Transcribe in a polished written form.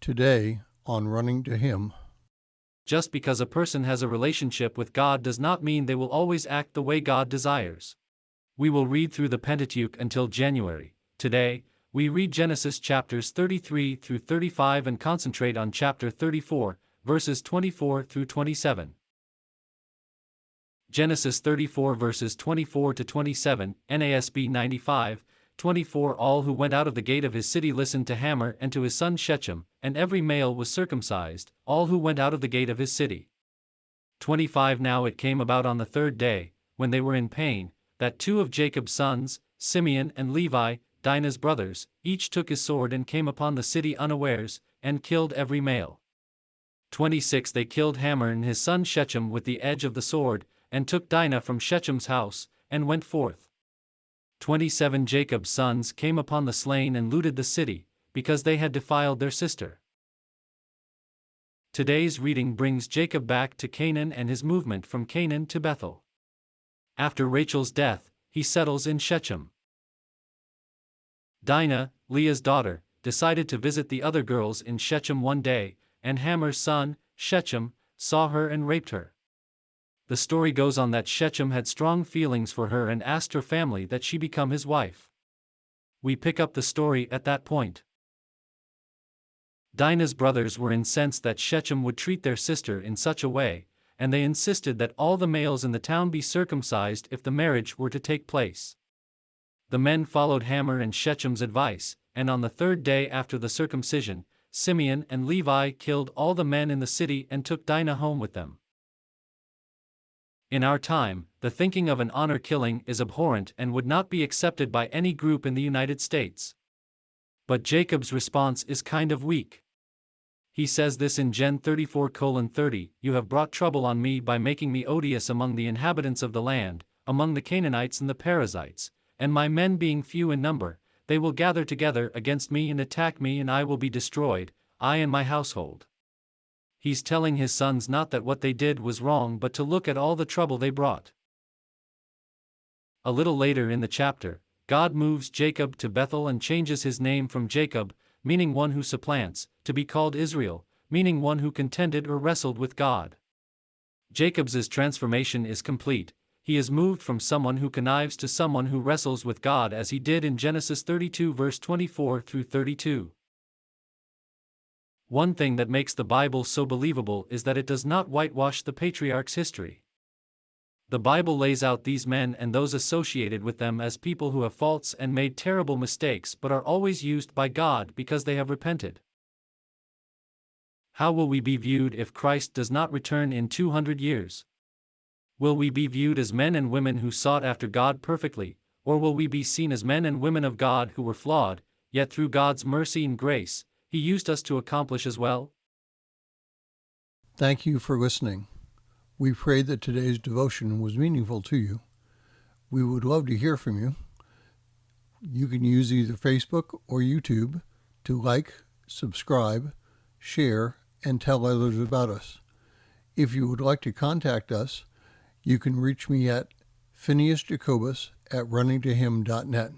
Today on Running to Him. Just because a person has a relationship with God does not mean they will always act the way God desires. We will read through the Pentateuch until January. Today, we read Genesis chapters 33 through 35 and concentrate on chapter 34, verses 24 through 27. Genesis 34 verses 24 to 27, NASB 95, 24. All who went out of the gate of his city listened to Hamor and to his son Shechem, and every male was circumcised, all who went out of the gate of his city. 25. Now it came about on the third day, when they were in pain, that two of Jacob's sons, Simeon and Levi, Dinah's brothers, each took his sword and came upon the city unawares, and killed every male. 26. They killed Hamor and his son Shechem with the edge of the sword, and took Dinah from Shechem's house, and went forth. 27. Jacob's sons came upon the slain and looted the city, because they had defiled their sister. Today's reading brings Jacob back to Canaan and his movement from Canaan to Bethel. After Rachel's death, he settles in Shechem. Dinah, Leah's daughter, decided to visit the other girls in Shechem one day, and Hamor's son, Shechem, saw her and raped her. The story goes on that Shechem had strong feelings for her and asked her family that she become his wife. We pick up the story at that point. Dinah's brothers were incensed that Shechem would treat their sister in such a way, and they insisted that all the males in the town be circumcised if the marriage were to take place. The men followed Hamor and Shechem's advice, and on the third day after the circumcision, Simeon and Levi killed all the men in the city and took Dinah home with them. In our time, the thinking of an honor killing is abhorrent and would not be accepted by any group in the United States. But Jacob's response is kind of weak. He says this in Gen 34:30, "You have brought trouble on me by making me odious among the inhabitants of the land, among the Canaanites and the Perizzites, and my men being few in number, they will gather together against me and attack me, and I will be destroyed, I and my household." He's telling his sons not that what they did was wrong but to look at all the trouble they brought. A little later in the chapter, God moves Jacob to Bethel and changes his name from Jacob, meaning one who supplants, to be called Israel, meaning one who contended or wrestled with God. Jacob's transformation is complete. He is moved from someone who connives to someone who wrestles with God, as he did in Genesis 32 verse 24 through 32. One thing that makes the Bible so believable is that it does not whitewash the patriarchs' history. The Bible lays out these men and those associated with them as people who have faults and made terrible mistakes but are always used by God because they have repented. How will we be viewed if Christ does not return in 200 years? Will we be viewed as men and women who sought after God perfectly, or will we be seen as men and women of God who were flawed, yet through God's mercy and grace, He used us to accomplish as well? Thank you for listening. We pray that today's devotion was meaningful to you. We would love to hear from you. You can use either Facebook or YouTube to like, subscribe, share, and tell others about us. If you would like to contact us, you can reach me at phineasjacobus@runningtohim.net.